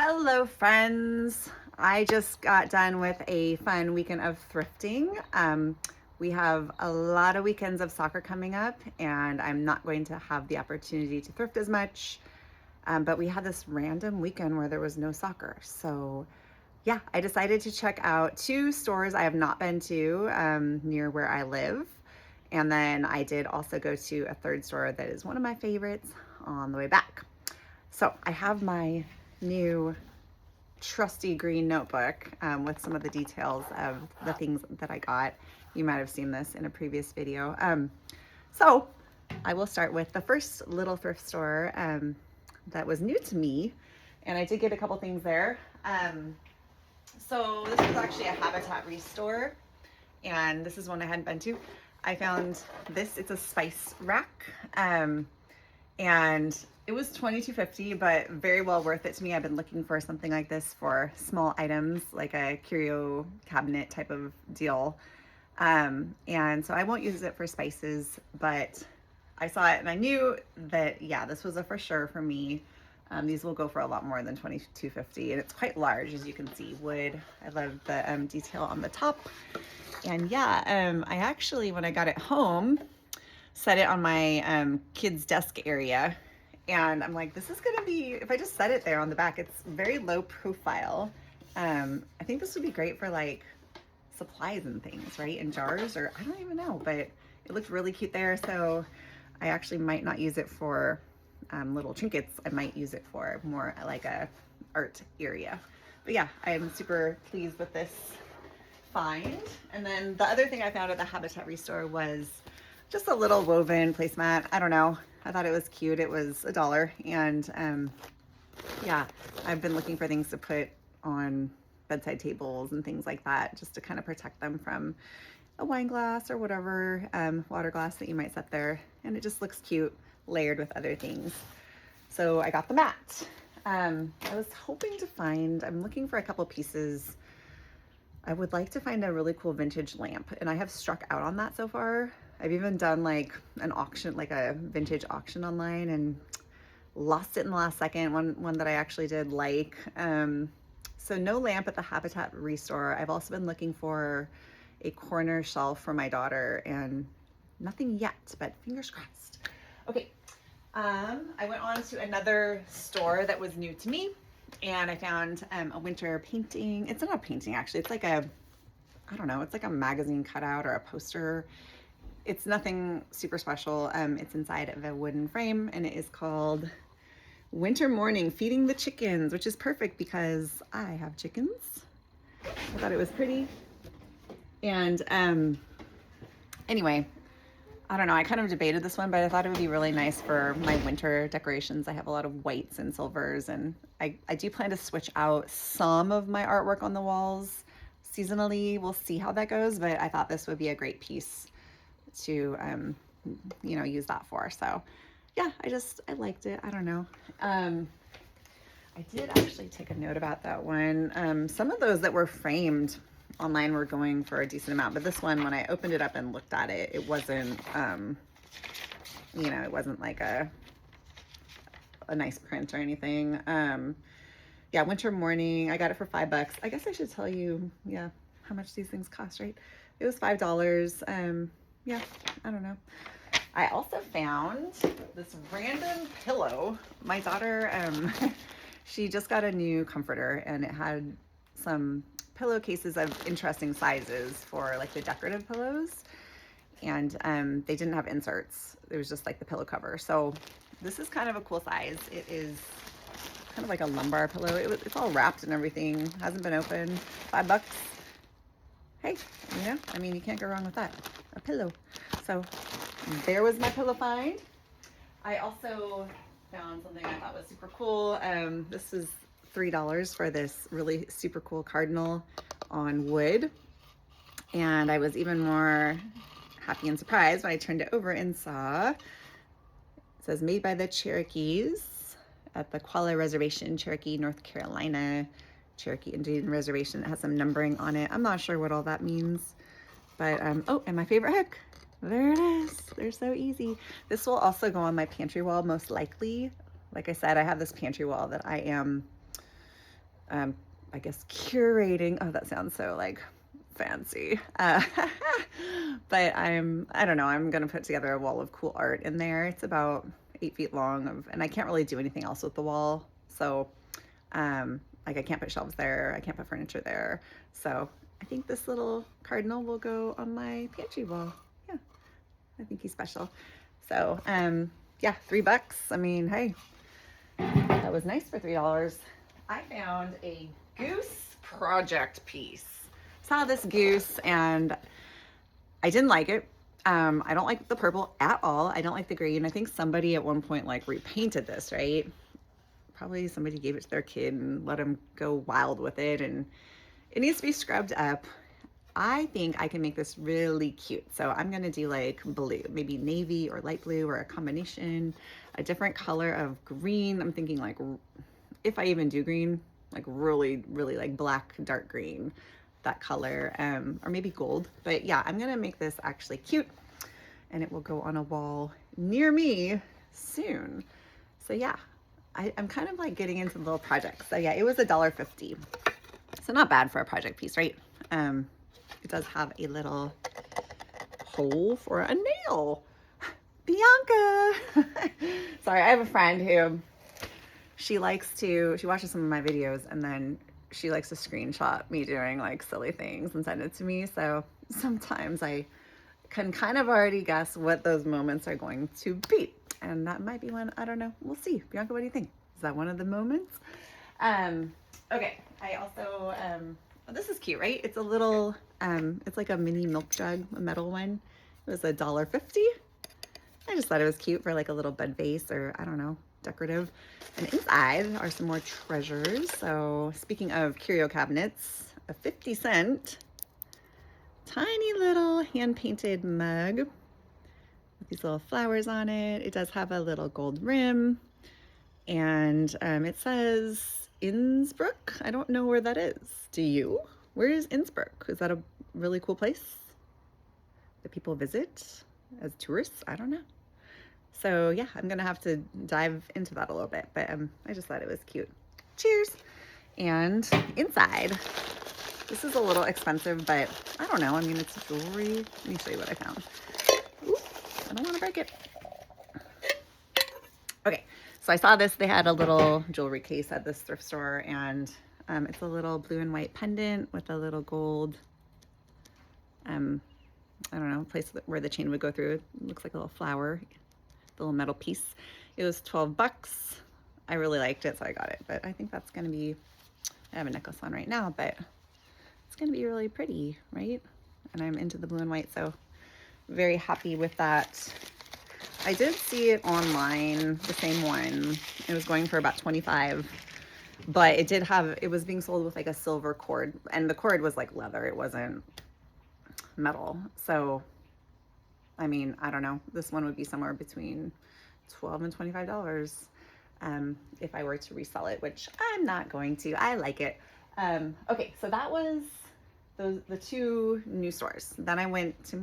Hello, friends. I just got done with a fun weekend of thrifting. We have a lot of weekends of soccer coming up, and I'm not going to have the opportunity to thrift as much. But we had this random weekend where there was no soccer. So, yeah, I decided to check out two stores I have not been to near where I live. And then I did also go to a third store that is one of my favorites on the way back. So I have my new trusty green notebook with some of the details of the things that I got. You might have seen this in a previous video. So I will start with the first little thrift store that was new to me, and I did get a couple things there. So this was actually a Habitat Restore, and this is one I hadn't been to. I found this, it's a spice rack, and it was $22.50, but very well worth it to me. I've been looking for something like this for small items, like a curio cabinet type of deal. And so I won't use it for spices, but I saw it and I knew that, yeah, this was a for sure for me. These will go for a lot more than $22.50, and it's quite large, as you can see. Wood. I love the detail on the top. And yeah, I actually, when I got it home, set it on my kids' desk area. And I'm like, this is gonna be, if I just set it there on the back, it's very low profile. I think this would be great for like supplies and things, right? In jars, or I don't even know, but it looked really cute there. So I actually might not use it for little trinkets. I might use it for more like a art area. But yeah, I'm super pleased with this find. And then the other thing I found at the Habitat Restore was just a little woven placemat. I don't know. I thought it was cute. It was $1. And yeah, I've been looking for things to put on bedside tables and things like that, just to kind of protect them from a wine glass or whatever water glass that you might set there. And it just looks cute layered with other things. So I got the mat. I was hoping to find, I'm looking for a couple pieces. I would like to find a really cool vintage lamp, and I have struck out on that so far. I've even done like an auction, like a vintage auction online, and lost it in the last second. One that I actually did like. So no lamp at the Habitat Restore. I've also been looking for a corner shelf for my daughter, and nothing yet, but fingers crossed. Okay, I went on to another store that was new to me, and I found a winter painting. It's not a painting, actually. It's like a, I don't know, it's like a magazine cutout or a poster. It's nothing super special. It's inside of a wooden frame, and it is called Winter Morning Feeding the Chickens, which is perfect because I have chickens. I thought it was pretty. And anyway, I don't know, I kind of debated this one, but I thought it would be really nice for my winter decorations. I have a lot of whites and silvers, and I do plan to switch out some of my artwork on the walls seasonally. We'll see how that goes, but I thought this would be a great piece to you know, use that for. So yeah, I liked it. I don't know. I did actually take a note about that one. Some of those that were framed online were going for a decent amount, but this one, when I opened it up and looked at it, it wasn't you know, it wasn't like a nice print or anything. Yeah, Winter Morning, I got it for $5. I guess I should tell you, yeah, how much these things cost, right? It was $5. Yeah, I don't know. I also found this random pillow. My daughter, she just got a new comforter, and it had some pillowcases of interesting sizes for like the decorative pillows. And they didn't have inserts. It was just like the pillow cover. So this is kind of a cool size. It is kind of like a lumbar pillow. It's all wrapped and everything. Hasn't been opened. $5. Hey, you know, I mean, you can't go wrong with that. A pillow. So there was my pillow find. I also found something I thought was super cool. This was $3 for this really super cool cardinal on wood. And I was even more happy and surprised when I turned it over and saw, it says made by the Cherokees at the Qualla Reservation, Cherokee, North Carolina. Cherokee Indian Reservation. It has some numbering on it. I'm not sure what all that means, but oh, and my favorite hook. There it is. They're so easy. This will also go on my pantry wall, most likely. Like I said, I have this pantry wall that I am I guess curating. Oh, that sounds so like fancy. But I don't know, I'm gonna put together a wall of cool art in there. It's about 8 feet long and I can't really do anything else with the wall. So, like I can't put shelves there, I can't put furniture there. So I think this little cardinal will go on my pantry wall. Yeah, I think he's special. So, yeah, $3. I mean, hey, that was nice for $3. I found a goose project piece. Saw this goose and I didn't like it. I don't like the purple at all. I don't like the green. I think somebody at one point like repainted this, right? Probably somebody gave it to their kid and let him go wild with it, and it needs to be scrubbed up. I think I can make this really cute. So I'm gonna do like blue, maybe navy or light blue or a combination, a different color of green. I'm thinking like, if I even do green, like really, really like black, dark green, that color, or maybe gold. But yeah, I'm gonna make this actually cute and it will go on a wall near me soon. So yeah, I'm kind of like getting into little projects. So yeah, it was $1.50. So not bad for a project piece, right? It does have a little hole for a nail. Bianca! Sorry, I have a friend who she watches some of my videos and then she likes to screenshot me doing like silly things and send it to me. So sometimes I can kind of already guess what those moments are going to be. And that might be one, I don't know. We'll see. Bianca, what do you think? Is that one of the moments? Okay. I also, oh, this is cute, right? It's a little, it's like a mini milk jug, a metal one. It was $1.50. I just thought it was cute for like a little bud vase or I don't know, decorative. And inside are some more treasures. So speaking of curio cabinets, a 50-cent tiny little hand-painted mug with these little flowers on it. It does have a little gold rim and it says Innsbruck. I don't know where that is. Do you? Where is Innsbruck? Is that a really cool place that people visit as tourists? I don't know. So yeah, I'm gonna have to dive into that a little bit, but I just thought it was cute. Cheers. And inside, this is a little expensive, but I don't know. I mean, it's jewelry. Let me show you what I found. Ooh, I don't want to break it. Okay, so I saw this. They had a little jewelry case at this thrift store, and it's a little blue and white pendant with a little gold, I don't know, place where the chain would go through. It looks like a little flower, little metal piece. It was $12. I really liked it, so I got it. But I think that's gonna be, I have a necklace on right now, but it's gonna be really pretty, right? And I'm into the blue and white, so very happy with that. I did see it online, the same one. It was going for about $25, but it was being sold with like a silver cord, and the cord was like leather, it wasn't metal. So, I mean, I don't know. This one would be somewhere between $12 and $25 if I were to resell it, which I'm not going to. I like it. Okay, so that was the two new stores. Then I went to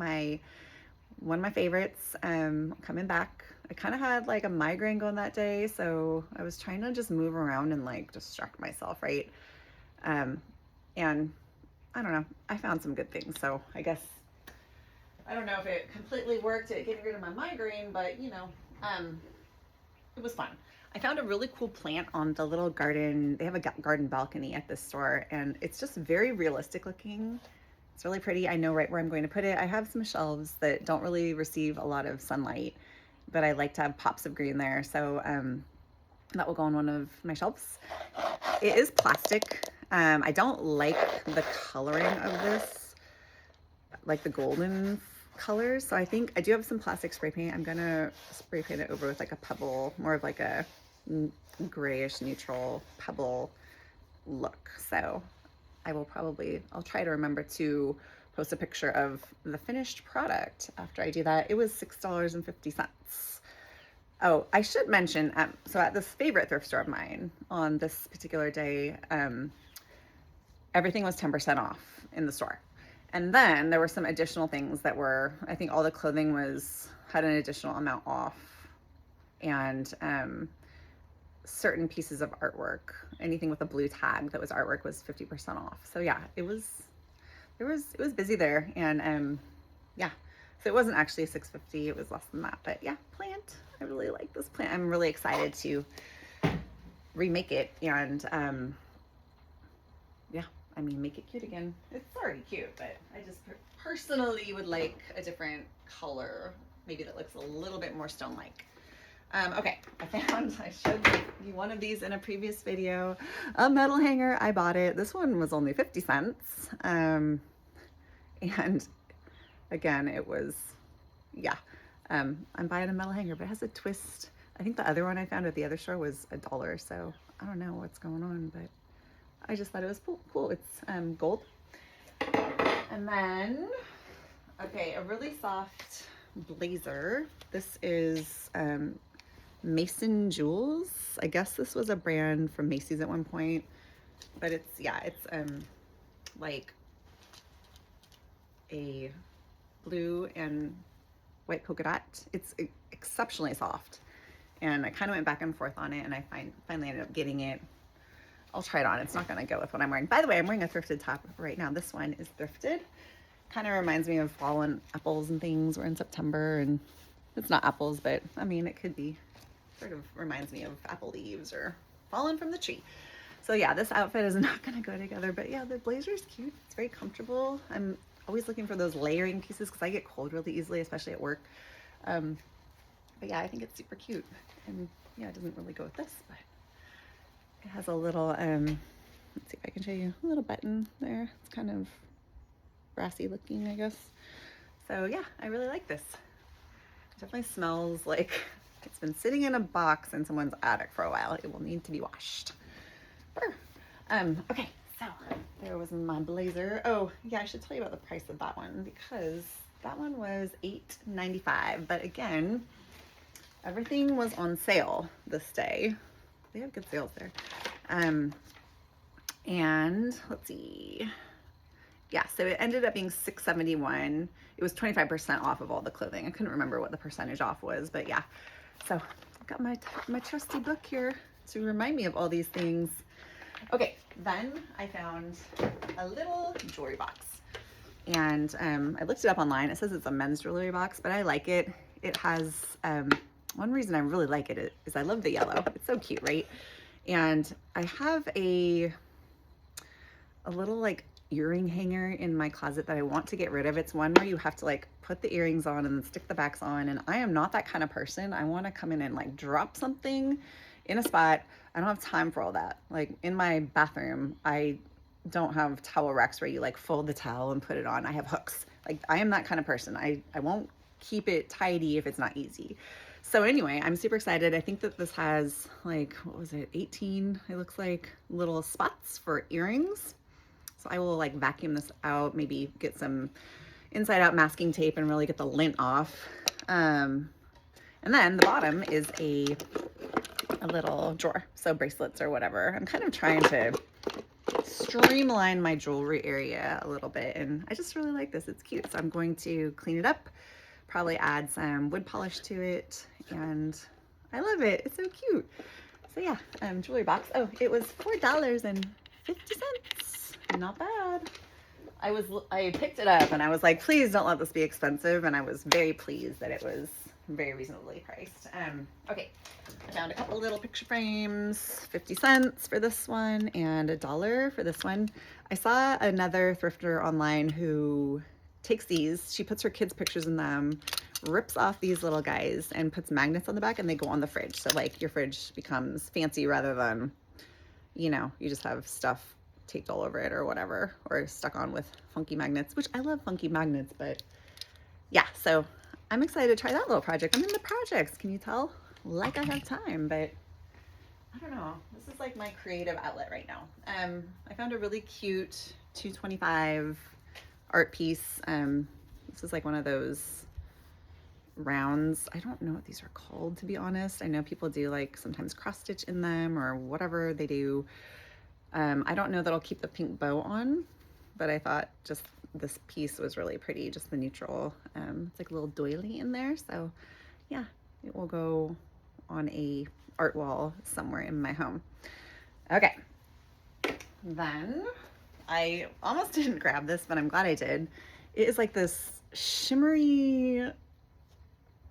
one of my favorites, coming back. I kind of had like a migraine going that day, so I was trying to just move around and like distract myself, right? And I don't know, I found some good things, so I guess I don't know if it completely worked at getting rid of my migraine, but you know, it was fun. I found a really cool plant on the little garden. They have a garden balcony at this store, and it's just very realistic looking. It's really pretty. I know right where I'm going to put it. I have some shelves that don't really receive a lot of sunlight, but I like to have pops of green there. So that will go on one of my shelves. It is plastic. I don't like the coloring of this, like the golden colors. So I think I do have some plastic spray paint. I'm gonna spray paint it over with like a pebble, more of like a grayish neutral pebble look. So I'll try to remember to post a picture of the finished product after I do that. It was $6.50. Oh, I should mention, so at this favorite thrift store of mine on this particular day, everything was 10% off in the store. And then there were some additional things that were, I think all the clothing had an additional amount off. And certain pieces of artwork. Anything with a blue tag that was artwork was 50% off. So yeah, it was busy there, and yeah. So it wasn't actually 650, it was less than that. But yeah, plant. I really like this plant. I'm really excited to remake it and yeah, I mean, make it cute again. It's already cute, but I just personally would like a different color, maybe that looks a little bit more stone-like. Okay, I showed you one of these in a previous video, a metal hanger. I bought it. This one was only 50 cents. And again, it was, yeah, I'm buying a metal hanger, but it has a twist. I think the other one I found at the other store was $1, so I don't know what's going on, but I just thought it was cool. It's gold. And then, okay, a really soft blazer. This is Mason Jewels. I guess this was a brand from Macy's at one point, but it's, yeah, it's like a blue and white polka dot. It's exceptionally soft, and I kind of went back and forth on it, and I finally ended up getting it. I'll try it on. It's not going to go with what I'm wearing. By the way, I'm wearing a thrifted top right now. This one is thrifted. Kind of reminds me of fall and apples and things. We're in September, and it's not apples, but I mean, it could be. Sort of reminds me of apple leaves or falling from the tree. So yeah, this outfit is not going to go together, but yeah, the blazer is cute. It's very comfortable. I'm always looking for those layering pieces because I get cold really easily, especially at work. But yeah, I think it's super cute. And yeah, it doesn't really go with this, but it has a little, let's see if I can show you, a little button there. It's kind of brassy looking, I guess. So yeah, I really like this. It definitely smells like it's been sitting in a box in someone's attic for a while. It will need to be washed. Okay, so there was my blazer. Oh yeah, I should tell you about the price of that one because that one was $8.95. But again, everything was on sale this day. They have good sales there. And let's see. Yeah, so it ended up being $6.71. It was 25% off of all the clothing. I couldn't remember what the percentage off was, but yeah. So I've got my trusty book here to remind me of all these things. Okay, then I found a little jewelry box. And I looked it up online. It says it's a men's jewelry box, but I like it. It has, one reason I really like it is I love the yellow. It's so cute, right? And I have a little like earring hanger in my closet that I want to get rid of. It's one where you have to like put the earrings on and then stick the backs on. And I am not that kind of person. I want to come in and like drop something in a spot. I don't have time for all that. Like in my bathroom, I don't have towel racks where you like fold the towel and put it on. I have hooks. Like I am that kind of person. I won't keep it tidy if it's not easy. So anyway, I'm super excited. I think that this has like, what was it? 18, it looks like, little spots for earrings. So I will like vacuum this out, maybe get some inside out masking tape and really get the lint off. And then the bottom is a little drawer. So bracelets or whatever. I'm kind of trying to streamline my jewelry area a little bit, and I just really like this. It's cute. So I'm going to clean it up, probably add some wood polish to it, and I love it. It's so cute. So yeah, jewelry box. Oh, it was $4.50. Not bad. I picked it up and I was like, please don't let this be expensive, and I was very pleased that it was very reasonably priced. Okay, I found a couple little picture frames, 50 cents for this one and $1 for this one. I saw another thrifter online who takes these, she puts her kids' pictures in them, rips off these little guys and puts magnets on the back, and they go on the fridge. So like your fridge becomes fancy rather than, you know, you just have stuff taped all over it or whatever, or stuck on with funky magnets, which I love funky magnets. But yeah, so I'm excited to try that little project. I'm in the projects, can you tell? Like I have time, but I don't know. This is like my creative outlet right now. I found a really cute $2.25 art piece. This is like one of those rounds. I don't know what these are called, to be honest. I know people do like sometimes cross stitch in them or whatever they do. I don't know that I'll keep the pink bow on, but I thought just this piece was really pretty, just the neutral. It's like a little doily in there. So yeah, it will go on a art wall somewhere in my home. Okay. Then I almost didn't grab this, but I'm glad I did. It is like this shimmery,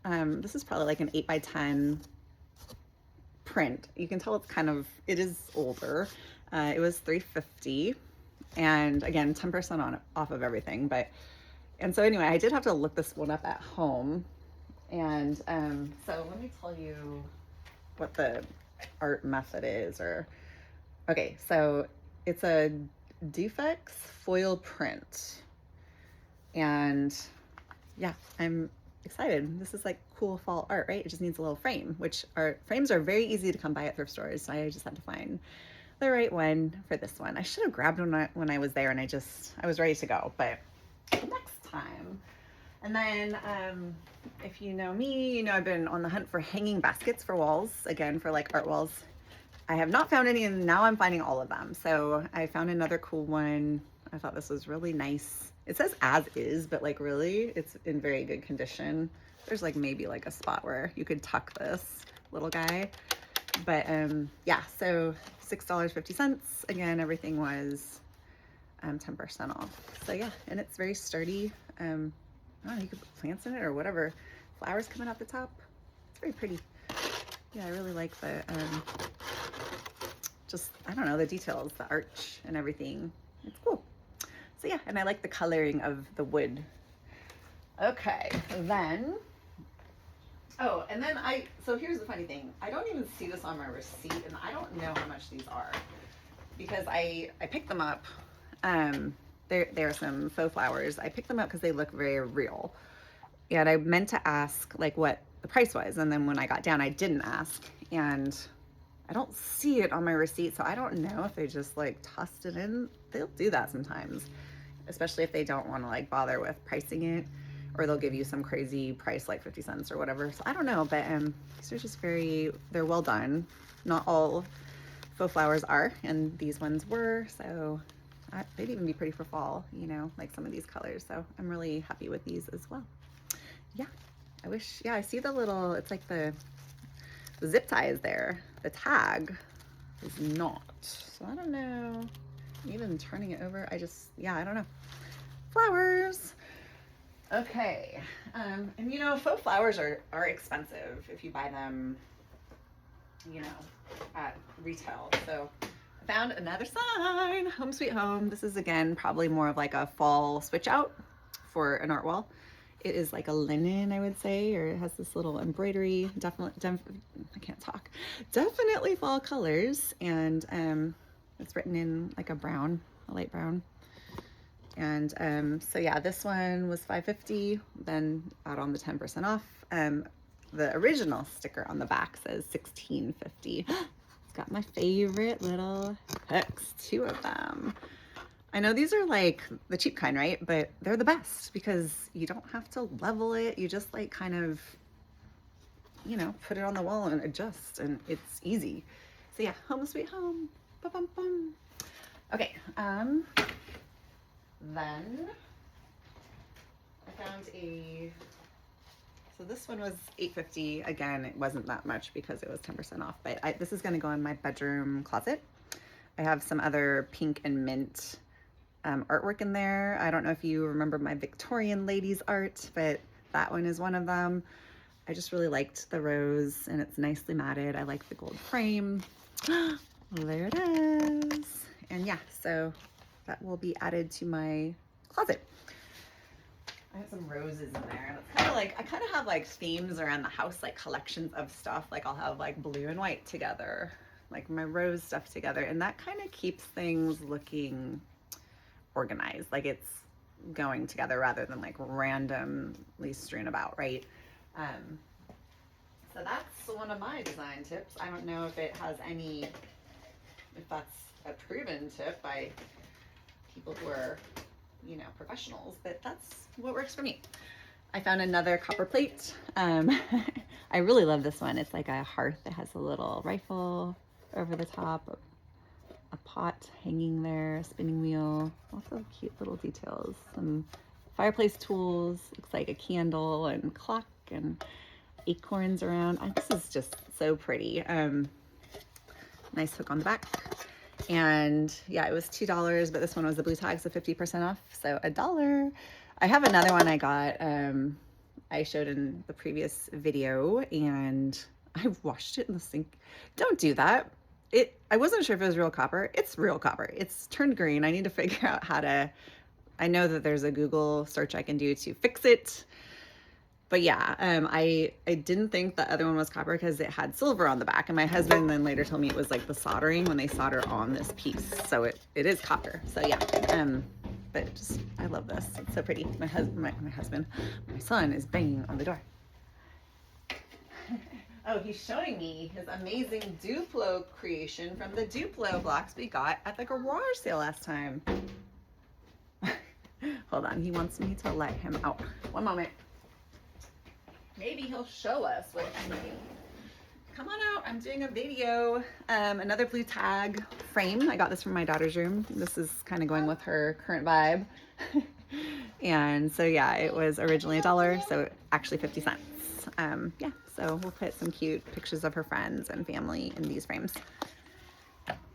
this is probably like an 8x10 print. You can tell it's it is older. It was $3.50, and again, 10% off of everything. And so anyway, I did have to look this one up at home. And so let me tell you what the art method is. Okay, so it's a Defects foil print. And yeah, I'm excited. This is like cool fall art, right? It just needs a little frame, which frames are very easy to come by at thrift stores. So I just had to find the right one for this one. I should have grabbed one when I was there, and I was ready to go, but next time. And then if you know me, you know I've been on the hunt for hanging baskets for walls, again, for like art walls. I have not found any, and now I'm finding all of them. So I found another cool one. I thought this was really nice. It says as is, but like really, it's in very good condition. There's like maybe like a spot where you could tuck this little guy. But yeah, so $6.50. Again, everything was 10% off. So yeah, and it's very sturdy. I don't know, you could put plants in it or whatever. Flowers coming out the top. It's very pretty. Yeah, I really like the just, I don't know, the details, the arch and everything. It's cool. So yeah, and I like the coloring of the wood. Okay, then, oh, and then so here's the funny thing. I don't even see this on my receipt, and I don't know how much these are because I picked them up. There are some faux flowers. I picked them up because they look very real. And I meant to ask like what the price was. And then when I got down, I didn't ask. And I don't see it on my receipt, so I don't know if they just like tossed it in. They'll do that sometimes, especially if they don't want to like bother with pricing it, or they'll give you some crazy price like 50 cents or whatever. So I don't know, but these are just they're well done. Not all faux flowers are, and these ones were, so they'd even be pretty for fall, you know, like some of these colors. So I'm really happy with these as well. Yeah, I see the little, it's like the zip tie is there. The tag is not. So I don't know. Even turning it over, I don't know. Flowers. Okay. And you know, faux flowers are expensive if you buy them, you know, at retail. So I found another sign, Home Sweet Home. This is again probably more of like a fall switch out for an art wall. It is like a linen, I would say, or it has this little embroidery. I can't talk. Definitely fall colors, and it's written in like a light brown. And so yeah, this one was $5.50. Then add on the 10% off. The original sticker on the back says $16.50. It's got my favorite little hooks, 2 of them. I know these are like the cheap kind, right? But they're the best because you don't have to level it. You just like kind of, you know, put it on the wall and adjust, and it's easy. So yeah, Home Sweet Home. Ba-bum-bum. Okay, then I found so this one was $8.50. Again, it wasn't that much because it was 10% off, but this is gonna go in my bedroom closet. I have some other pink and mint artwork in there. I don't know if you remember my Victorian ladies art, but that one is one of them. I just really liked the rose, and it's nicely matted. I like the gold frame. There it is. And yeah, so that will be added to my closet. I have some roses in there. It's kind of like, I kind of have like themes around the house, like collections of stuff. Like I'll have like blue and white together, like my rose stuff together, and that kind of keeps things looking organized, like it's going together rather than like randomly strewn about, right? So that's one of my design tips. I don't know if it has if that's a proven tip by people who are, you know, professionals, but that's what works for me. I found another copper plate. I really love this one. It's like a hearth that has a little rifle over the top, a pot hanging there, a spinning wheel, lots of cute little details, some fireplace tools, looks like a candle and clock and acorns around. This is just so pretty. Nice hook on the back. And yeah, it was $2, but this one was the blue tag, so 50% off, so $1. I have another one I got, I showed in the previous video, and I washed it in the sink. Don't do that. I wasn't sure if it was real copper. It's real copper. It's turned green. I need to figure out how to, I know that there's a Google search I can do to fix it. But yeah, I didn't think the other one was copper because it had silver on the back. And my husband then later told me it was like the soldering when they solder on this piece. So it is copper. So yeah, but just, I love this. It's so pretty. My son is banging on the door. Oh, he's showing me his amazing Duplo creation from the Duplo blocks we got at the garage sale last time. Hold on, he wants me to let him out. One moment. Maybe he'll show us what he's doing. Come on out, I'm doing a video. Another blue tag frame. I got this from my daughter's room. This is kind of going with her current vibe. And so yeah, it was originally $1, so actually 50 cents. Yeah, so we'll put some cute pictures of her friends and family in these frames.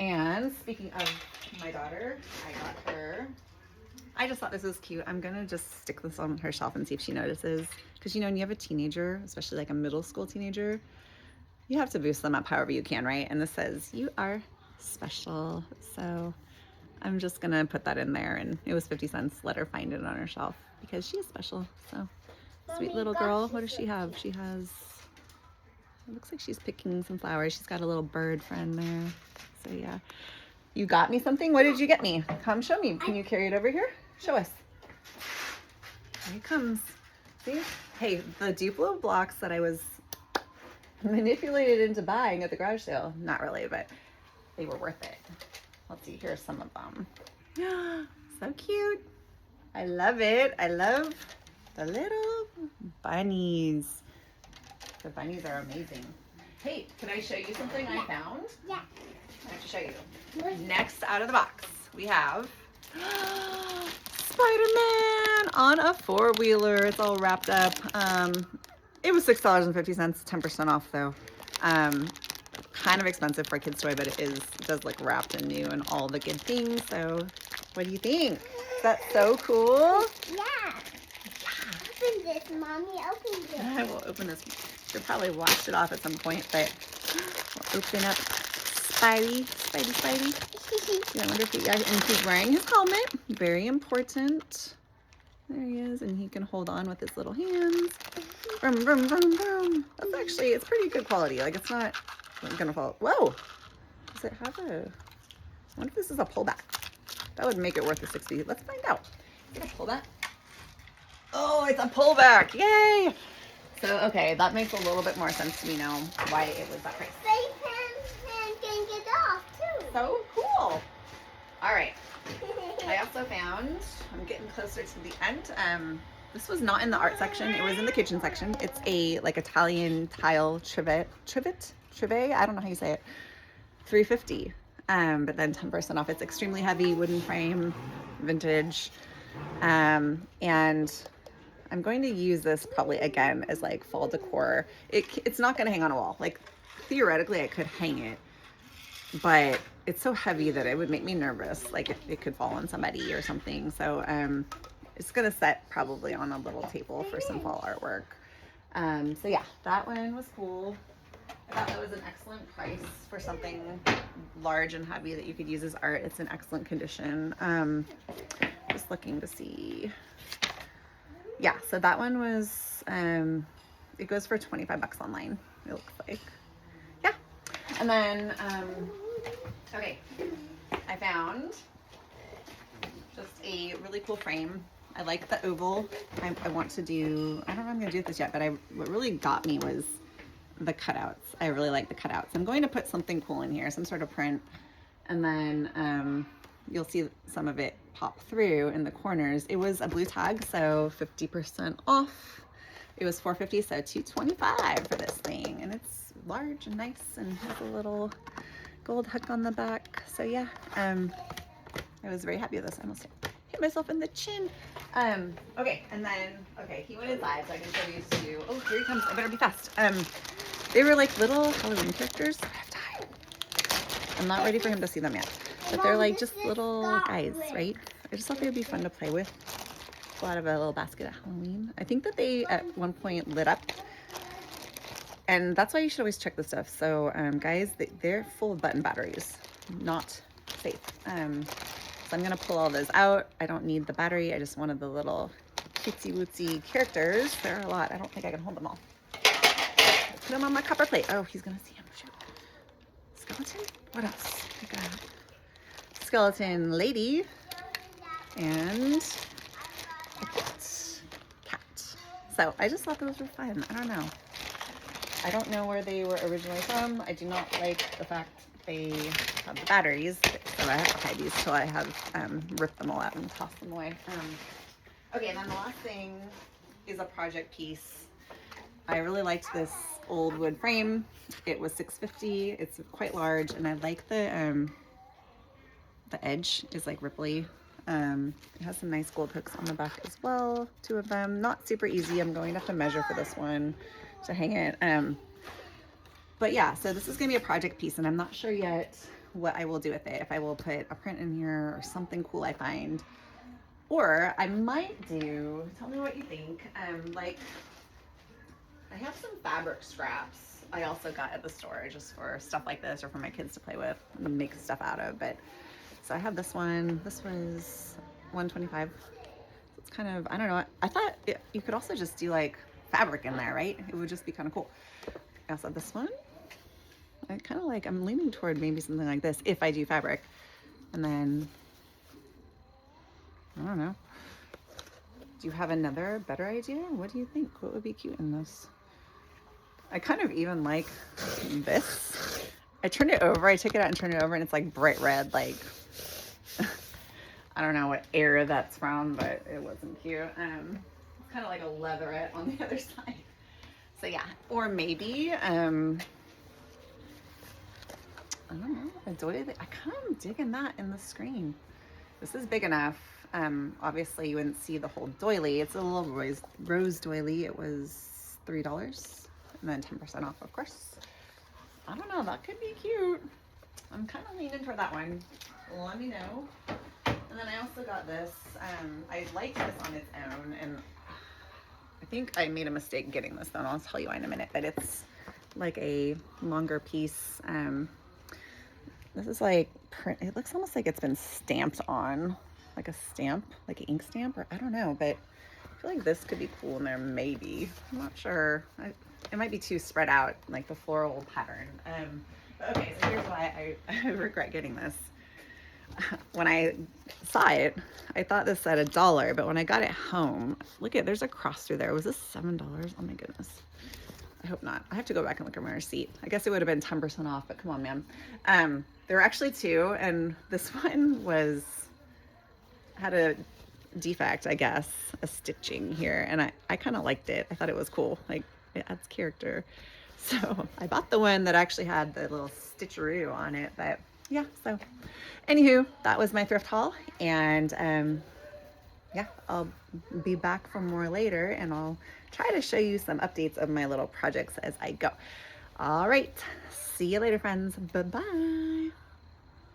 And speaking of my daughter, I got her, I just thought this was cute. I'm gonna just stick this on her shelf and see if she notices. Because you know, when you have a teenager, especially like a middle school teenager, you have to boost them up however you can, right? And this says, you are special. So I'm just gonna put that in there, and it was 50 cents. Let her find it on her shelf because she is special. So sweet little girl. What does she have? She has, it looks like she's picking some flowers. She's got a little bird friend there. So yeah. You got me something? What did you get me? Come show me. Can you carry it over here? Show us. Here it comes. See? Hey, the Duplo blocks that I was manipulated into buying at the garage sale, not really, but they were worth it. Let's see, here's some of them. So cute. I love it. I love the little bunnies. The bunnies are amazing. Hey, can I show you something I found? Yeah. I have to show you. Next out of the box, we have Spider-Man on a four-wheeler. It's all wrapped up. It was $6.50, 10% off though. Kind of expensive for a kid's toy, but it does look wrapped and new and all the good things. So what do you think? Is that so cool? Yeah. Open this, Mommy. Open this. I will open this. You'll probably wash it off at some point, but we'll open up Spidey. Yeah, I wonder if and he's wearing his helmet. Very important. There he is, and he can hold on with his little hands. Vroom, vroom, vroom, vroom. That's actually, it's pretty good quality. Like, it's not gonna fall. Whoa! Does it have a, I wonder if this is a pullback. That would make it worth the 60. Let's find out. Is it a pullback? Oh, it's a pullback! Yay! So, okay, that makes a little bit more sense to me now why it was that price. They can get off too. So cool! All right. I also found, I'm getting closer to the end. This was not in the art section. It was in the kitchen section. It's a like Italian tile trivet. I don't know how you say it. $3.50. But then 10% off. It's extremely heavy, wooden frame, vintage. And I'm going to use this probably again as like fall decor. It's not going to hang on a wall. Like theoretically I could hang it, but it's so heavy that it would make me nervous. Like it could fall on somebody or something. So it's gonna set probably on a little table for some fall artwork. So yeah, that one was cool. I thought that was an excellent price for something large and heavy that you could use as art. It's in excellent condition. Just looking to see. Yeah, so that one was, it goes for 25 bucks online, it looks like. Yeah. And then, okay, I found just a really cool frame. I like the oval. I want to do, I don't know if I'm going to do this yet, but what really got me was the cutouts. I really like the cutouts. I'm going to put something cool in here, some sort of print, and then you'll see some of it pop through in the corners. It was a blue tag, so 50% off. It was $4.50, so $2.25 for this thing, and it's large and nice and has a little gold hook on the back. So yeah, I was very happy with this. I almost hit myself in the chin. Okay, and then, okay, he went inside, so I can show you two. Oh, here he comes. I better be fast. They were like little Halloween characters. I have time. I'm not ready for him to see them yet. But they're like just little guys, right? I just thought they would be fun to play with. Pull out of a little basket at Halloween. I think that they at one point lit up. And that's why you should always check this stuff. So guys, they're full of button batteries. Not safe. So I'm gonna pull all those out. I don't need the battery. I just wanted the little cutesy wootsy characters. There are a lot. I don't think I can hold them all. Put them on my copper plate. Oh, he's gonna see him. Shoot. Skeleton? What else? I got skeleton lady and a cat. So I just thought those were fun. I don't know. I don't know where they were originally from. I do not like the fact they have the batteries, so I have to hide these till I have ripped them all out and tossed them away. Okay, and then the last thing is a project piece. I really liked this old wood frame. It was $6.50. It's quite large, and I like the edge is like ripply. It has some nice gold hooks on the back as well. 2 of them. Not super easy. I'm going to have to measure for this one to hang it. But yeah, so this is gonna be a project piece, and I'm not sure yet what I will do with it. If I will put a print in here or something cool I find, or I might do, tell me what you think. Like I have some fabric scraps I also got at the store just for stuff like this or for my kids to play with and make stuff out of. But so I have this one. This was $125. It's kind of, I don't know. I thought you could also just do like fabric in there, right? It would just be kind of cool. I also have this one. I kind of like, I'm leaning toward maybe something like this if I do fabric. And then, I don't know. Do you have another better idea? What do you think? What would be cute in this? I kind of even like this. I turned it over. I took it out and turned it over, and it's like bright red, like I don't know what era that's from, but it wasn't cute. It's kind of like a leatherette on the other side. So yeah, or maybe I don't know, a doily. I kind of digging that in the screen. This is big enough. Obviously you wouldn't see the whole doily. It's a little rose doily. It was $3 and then 10% off, of course. I don't know, that could be cute. I'm kind of leaning toward that one. Let me know. And then I also got this. I liked this on its own, and I think I made a mistake getting this though, and I'll tell you why in a minute, but it's like a longer piece. This is like print. It looks almost like it's been stamped on, like a stamp, like an ink stamp, or I don't know, but I feel like this could be cool in there, maybe. I'm not sure. It might be too spread out, like the floral pattern. But okay, so here's why I regret getting this. When I saw it, I thought this said $1, but when I got it home, look at, there's a cross through there. Was this $7? Oh my goodness. I hope not. I have to go back and look at my receipt. I guess it would have been 10% off, but come on, man. There were actually 2, and this one had a defect, I guess, a stitching here, and I kind of liked it. I thought it was cool. Like, it adds character. So I bought the one that actually had the little stitcheroo on it, but yeah, so anywho, that was my thrift haul, and yeah, I'll be back for more later, and I'll try to show you some updates of my little projects as I go. All right, see you later, friends. Bye-bye.